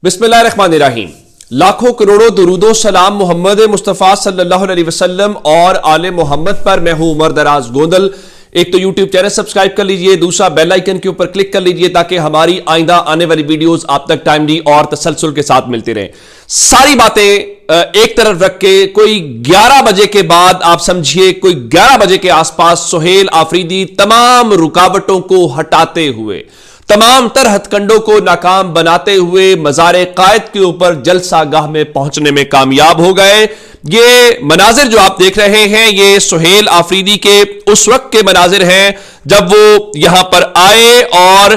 बिस्मिल्लाहिर्रहमानिर्रहीम। लाखों करोड़ों दुरूदो सलाम मोहम्मद मुस्तफ़ा सल्लल्लाहु अलैहि वसल्लम और आले मोहम्मद पर। मैं हूं उमर दराज गोंदल। एक तो यूट्यूब चैनल सब्सक्राइब कर लीजिए, दूसरा बेल आइकन के ऊपर क्लिक कर लीजिए ताकि हमारी आइंदा आने वाली वीडियोस आप तक टाइमली और तसलसल के साथ मिलती रहें। सारी बातें एक तरफ रख के कोई 11 बजे के बाद, आप समझिए कोई 11 बजे के आसपास सुहेल आफरीदी तमाम रुकावटों को हटाते हुए, तमाम तर हथकंडों को नाकाम बनाते हुए मज़ार कायद के ऊपर जलसा गाह में पहुंचने में कामयाब हो गए। ये मनाजिर जो आप देख रहे हैं ये सुहेल आफरीदी के उस वक्त के मनाजिर हैं जब वो यहां पर आए और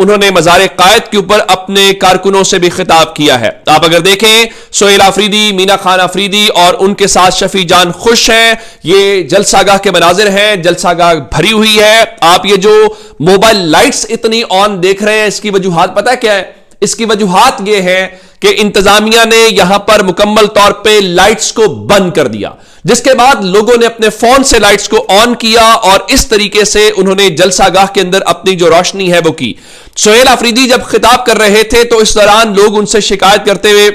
उन्होंने मज़ार कायद के ऊपर अपने कारकुनों से भी खिताब किया है। आप अगर देखें सुहेल आफरीदी, मीना खान आफरीदी और उनके साथ शफी जान खुश हैं। ये जलसागाह के मनाजिर हैं, जलसागाह भरी हुई है। आप ये जो मोबाइल लाइट्स इतनी ऑन देख रहे हैं, इसकी वजूहात पता क्या है? इसकी वजूहात ये है कि इंतजामिया ने यहां पर मुकम्मल तौर पे लाइट्स को बंद कर दिया, जिसके बाद लोगों ने अपने फोन से लाइट्स को ऑन किया और इस तरीके से उन्होंने जलसागाह के अंदर अपनी जो रोशनी है वो की। सुहेल आफरीदी जब खिताब कर रहे थे तो इस दौरान लोग उनसे शिकायत करते हुए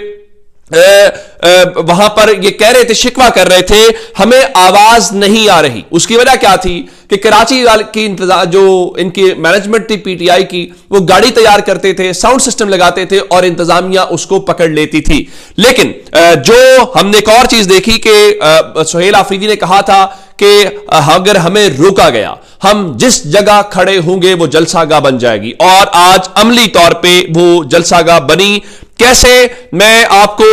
वहां पर ये कह रहे थे, शिकवा कर रहे थे, हमें आवाज नहीं आ रही। उसकी वजह क्या थी कि कराची की जो इनकी मैनेजमेंट थी पीटीआई की, वो गाड़ी तैयार करते थे, साउंड सिस्टम लगाते थे और इंतजामिया उसको पकड़ लेती थी। लेकिन जो हमने एक और चीज देखी कि सुहेल आफरीदी ने कहा था कि अगर हमें रोका गया, हम जिस जगह खड़े होंगे वो जलसागाह बन जाएगी, और आज अमली तौर पे वो जलसागाह बनी। कैसे? मैं आपको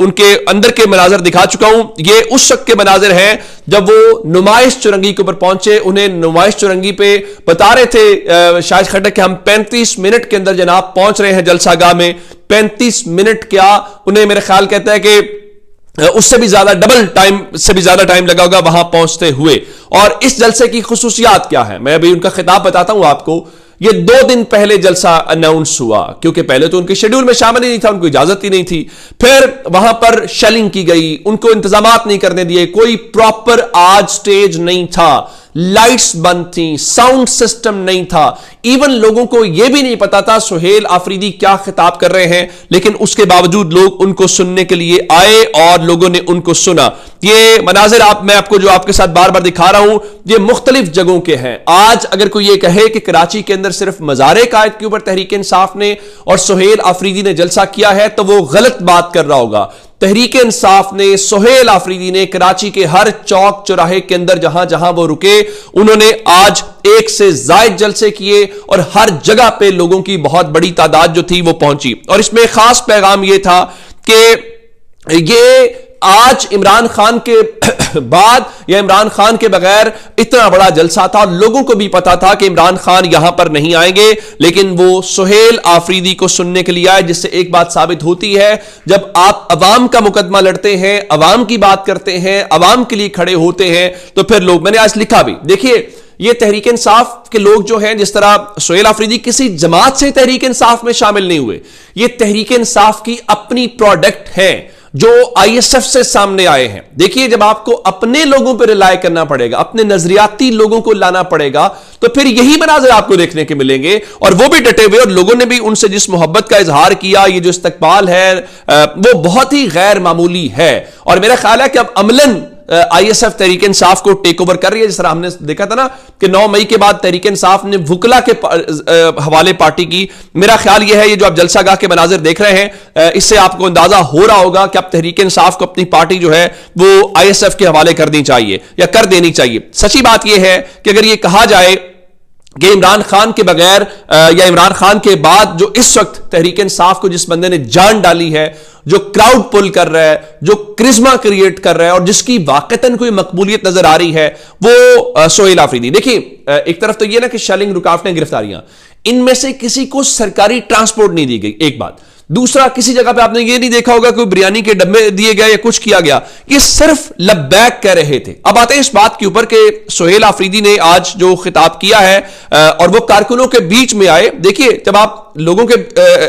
उनके अंदर के मनाजर दिखा चुका हूं। ये उस वक्त के मनाजर हैं जब वो नुमाइश चुरंगी के ऊपर पहुंचे। उन्हें नुमाइश चुरंगी पे बता रहे थे शाहिद खट्टर कि हम 35 मिनट के अंदर जनाब पहुंच रहे हैं जलसागाह में। 35 मिनट क्या, उन्हें मेरे ख्याल कहता है कि उससे भी ज्यादा, डबल टाइम से भी ज्यादा टाइम लगा होगा वहां पहुंचते हुए। और इस जलसे की खुसूसियात क्या है, मैं अभी उनका खिताब बताता हूं आपको। ये 2 दिन पहले जलसा अनाउंस हुआ, क्योंकि पहले तो उनके शेड्यूल में शामिल ही नहीं था, उनको इजाजत ही नहीं थी। फिर वहां पर शेलिंग की गई, उनको इंतजामात नहीं करने दिए, कोई प्रॉपर आज स्टेज नहीं था, लाइट्स बंद थी, साउंड सिस्टम नहीं था। इवन लोगों को यह भी नहीं पता था सुहेल आफरीदी क्या खिताब कर रहे हैं, लेकिन उसके बावजूद लोग उनको सुनने के लिए आए और लोगों ने उनको सुना। ये मनाजिर मैं आपको जो आपके साथ बार बार दिखा रहा हूं, ये मुख्तलिफ जगहों के हैं। आज अगर कोई ये कहे कि कराची के अंदर सिर्फ मज़ार कायद के ऊपर तहरीक इंसाफ ने और सुहेल आफरीदी ने जलसा किया है तो वो गलत बात कर रहा होगा। तहरीक इंसाफ ने, सुहेल आफरीदी ने कराची के हर चौक चौराहे के अंदर जहां जहां वो रुके, उन्होंने आज 1 से ज्यादा जलसे किए और हर जगह पे लोगों की बहुत बड़ी तादाद जो थी वो पहुंची। और इसमें खास पैगाम ये था कि ये आज इमरान खान के बाद या इमरान खान के बगैर इतना बड़ा जलसा था। लोगों को भी पता था कि इमरान खान यहां पर नहीं आएंगे, लेकिन वो सुहेल आफरीदी को सुनने के लिए आए। जिससे एक बात साबित होती है, जब आप अवाम का मुकदमा लड़ते हैं, अवाम की बात करते हैं, अवाम के लिए खड़े होते हैं, तो फिर लोग, मैंने आज लिखा भी, देखिए ये तहरीक इंसाफ के लोग जो हैं, जिस तरह सुहेल आफरीदी किसी जमात से तहरीक इंसाफ में शामिल नहीं हुए, ये तहरीक इंसाफ की अपनी प्रोडक्ट है जो आईएसएफ से सामने आए हैं। देखिए, जब आपको अपने लोगों पर रिलाय करना पड़ेगा, अपने नजरियाती लोगों को लाना पड़ेगा, तो फिर यही मनाजिर आपको देखने के मिलेंगे। और वो भी डटे हुए, और लोगों ने भी उनसे जिस मोहब्बत का इजहार किया, ये जो इस्तकबाल है वो बहुत ही गैर मामूली है। और मेरा ख्याल है कि अब अमलन आईएसएफ तहरीक इंसाफ को टेक ओवर कर रही है। जिस तरह हमने देखा था ना कि 9 मई के बाद तहरीक इंसाफ ने वुकला के हवाले पार्टी की। मेरा ख्याल यह है, ये जो आप जलसागाह के मनाजिर देख रहे हैं, इससे आपको अंदाजा हो रहा होगा कि अब तहरीक इंसाफ को अपनी पार्टी जो है वो आईएसएफ के हवाले करनी चाहिए या कर देनी चाहिए। सच्ची बात यह है कि अगर ये कहा जाए कि इमरान खान के बगैर या इमरान खान के बाद जो इस वक्त तहरीक इंसाफ को जिस बंदे ने जान डाली है, जो क्राउड पुल कर रहा है, जो क्रिज्मा क्रिएट कर रहा है और जिसकी वाकईतन कोई मकबूलियत नजर आ रही है, वो सुहेल आफरीदी। देखिए, एक तरफ तो ये ना कि शेलिंग, रुकावटें, गिरफ्तारियां, इनमें से किसी को सरकारी ट्रांसपोर्ट नहीं दी गई, एक बात। दूसरा, किसी जगह पे आपने ये नहीं देखा होगा कोई बिरयानी के डब्बे दिए गए या कुछ किया गया, ये सिर्फ लब्बैक कह रहे थे। अब आते हैं इस बात के ऊपर कि सुहेल आफरीदी ने आज जो खिताब किया है और वो कारकुनों के बीच में आए। देखिए, जब आप लोगों के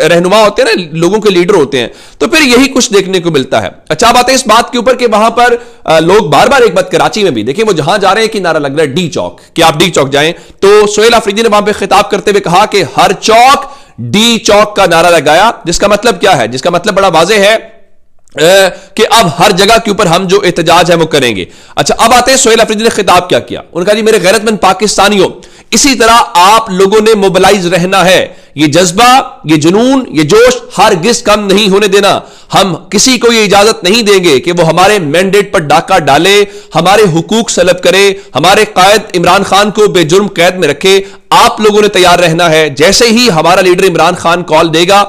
रहनुमा होते हैं ना, लोगों के लीडर होते हैं, तो फिर यही कुछ देखने को मिलता है। अच्छा, बात है इस बात के ऊपर कि वहां पर लोग बार बार, एक बात कराची में भी देखिए, वो जहां जा रहे हैं कि नारा लग रहा है डी चौक, कि आप डी चौक जाएं, तो सुहेल आफरीदी ने वहां पर खिताब करते हुए कहा कि हर चौक डी चौक का नारा लगाया, जिसका मतलब क्या है? जिसका मतलब बड़ा वाज़ेह है कि अब हर जगह के ऊपर हम जो एहतजाज है वो करेंगे। अच्छा, अब आते हैं सोहेल अफरीदी ने खिताब क्या किया। उनका जी मेरे गैरतमंद पाकिस्तानियों, इसी तरह आप लोगों ने मोबिलाइज रहना है। ये जज्बा, ये जुनून, ये जोश हरगिज कम नहीं होने देना। हम किसी को ये इजाजत नहीं देंगे कि वो हमारे मैंडेट पर डाका डाले, हमारे हुकूक सलब करे, हमारे कायद इमरान खान को बेजुर्म कैद में रखे। आप लोगों ने तैयार रहना है। जैसे ही हमारा लीडर इमरान खान कॉल देगा,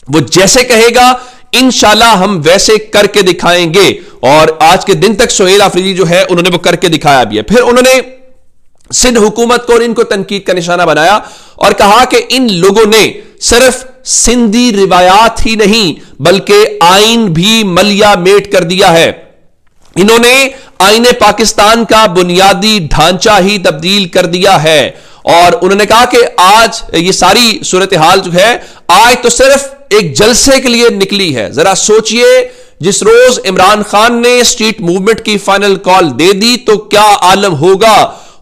वो जैसे कहेगा इंशाल्लाह हम वैसे करके दिखाएंगे। और आज के दिन तक सोहेल अफरीदी जो है उन्होंने वो करके दिखाया भी है। फिर उन्होंने सिंध हुकूमत को और इनको तनकीद का निशाना बनाया और कहा कि इन लोगों ने सिर्फ सिंधी रिवायात ही नहीं बल्कि आइन भी मलिया मेट कर दिया है। इन्होंने आईने पाकिस्तान का बुनियादी ढांचा ही तब्दील कर दिया है। और उन्होंने कहा कि आज ये सारी सूरत हाल जो है आज तो सिर्फ एक जलसे के लिए निकली है। जरा सोचिए, जिस रोज इमरान खान ने स्ट्रीट मूवमेंट की फाइनल कॉल दे दी तो क्या आलम होगा।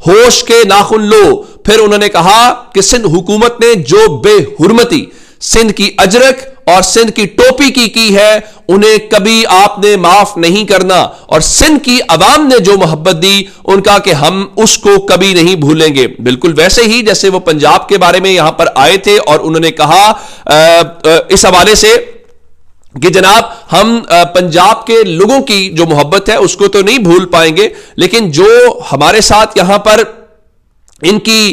होश के नाखुन लो। फिर उन्होंने कहा कि सिंध हुकूमत ने जो बेहुरमती सिंध की अजरक और सिंध की टोपी की है उन्हें कभी आपने माफ नहीं करना। और सिंध की अवाम ने जो मोहब्बत दी उनका कि हम उसको कभी नहीं भूलेंगे। बिल्कुल वैसे ही जैसे वो पंजाब के बारे में यहां पर आए थे और उन्होंने कहा इस हवाले से कि जनाब हम पंजाब के लोगों की जो मोहब्बत है उसको तो नहीं भूल पाएंगे, लेकिन जो हमारे साथ यहां पर इनकी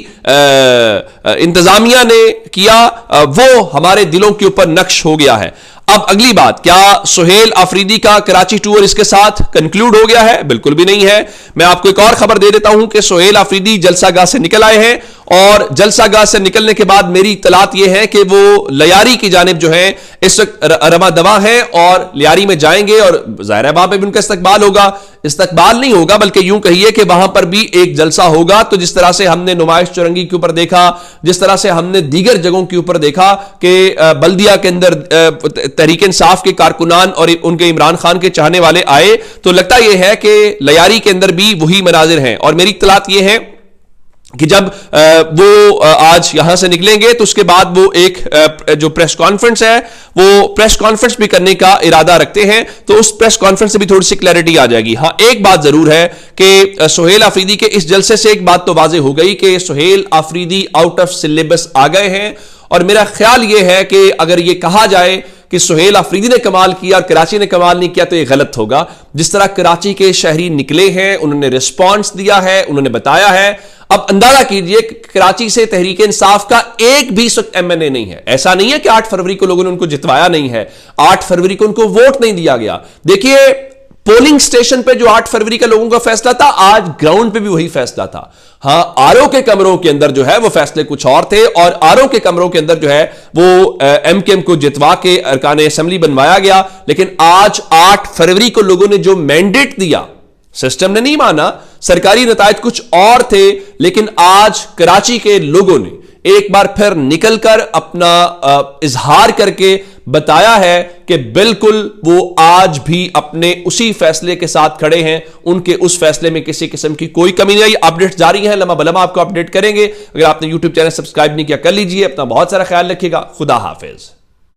इंतजामिया ने किया वो हमारे दिलों के ऊपर नक्श हो गया है। अब अगली बात, क्या सोहेल अफरीदी का कराची टूर इसके साथ कंक्लूड हो गया है? बिल्कुल भी नहीं है। मैं आपको एक और खबर दे देता हूं कि सोहेल अफरीदी जलसागाह से निकल आए हैं और जलसागाह से निकलने के बाद मेरी इत्तलात यह है कि वो लियारी की जानिब जो है इस वक्त रमा दवा है और लियारी में जाएंगे और जाहिर है वहां पर भी उनका इस्तकबाल होगा। इस्तकबाल नहीं होगा बल्कि यूं कहिए कि वहां पर भी एक जलसा होगा। तो जिस तरह से हमने नुमाइश चौरंगी के ऊपर देखा, जिस तरह से हमने दीगर जगहों के ऊपर देखा कि बल्दिया के अंदर तहरीक इंसाफ के कारकुनान और उनके इमरान खान के चाहने वाले आए, तो लगता यह है कि लियारी के अंदर भी वही मनाजिर हैं। और मेरी इत्तलात यह है कि जब वो आज यहां से निकलेंगे तो उसके बाद वो एक जो प्रेस कॉन्फ्रेंस है वो प्रेस कॉन्फ्रेंस भी करने का इरादा रखते हैं। तो उस प्रेस कॉन्फ्रेंस से भी थोड़ी सी क्लैरिटी आ जाएगी। हाँ, एक बात जरूर है कि सोहेल अफरीदी के इस जलसे से एक बात तो वाज़ेह हो गई कि Sohail Afridi out of syllabus आ गए हैं। और मेरा ख्याल यह है कि अगर यह कहा जाए कि सोहेल अफरीदी ने कमाल किया और कराची ने कमाल नहीं किया तो यह गलत होगा। जिस तरह कराची के शहरी निकले हैं, उन्होंने रिस्पॉन्स दिया है, उन्होंने बताया है। अब अंदाजा कीजिए कराची से तहरीक इंसाफ का एक भी एमएनए नहीं है। ऐसा नहीं है कि 8 फरवरी को लोगों ने उनको जितवाया नहीं है, 8 फरवरी को उनको वोट नहीं दिया गया। देखिए, पोलिंग स्टेशन पे जो 8 फरवरी का लोगों का फैसला था, आज ग्राउंड पे भी वही फैसला था। हां, आरओ के कमरों के अंदर जो है वो फैसले कुछ और थे और आरओ के कमरों के अंदर जो है वो एमकेएम को जितवा के अरकान असेंबली बनवाया गया। लेकिन आज 8 फरवरी को लोगों ने जो मैंडेट दिया, सिस्टम ने नहीं माना, सरकारी नतायज कुछ और थे, लेकिन आज कराची के लोगों ने एक बार फिर निकलकर अपना इजहार करके बताया है कि बिल्कुल वो आज भी अपने उसी फैसले के साथ खड़े हैं। उनके उस फैसले में किसी किस्म की कोई कमी नहीं आई। अपडेट जारी है, लम्हा बलम्हा आपको अपडेट करेंगे। अगर आपने यूट्यूब चैनल सब्सक्राइब नहीं किया कर लीजिए। अपना बहुत सारा ख्याल रखिएगा। खुदा हाफिज।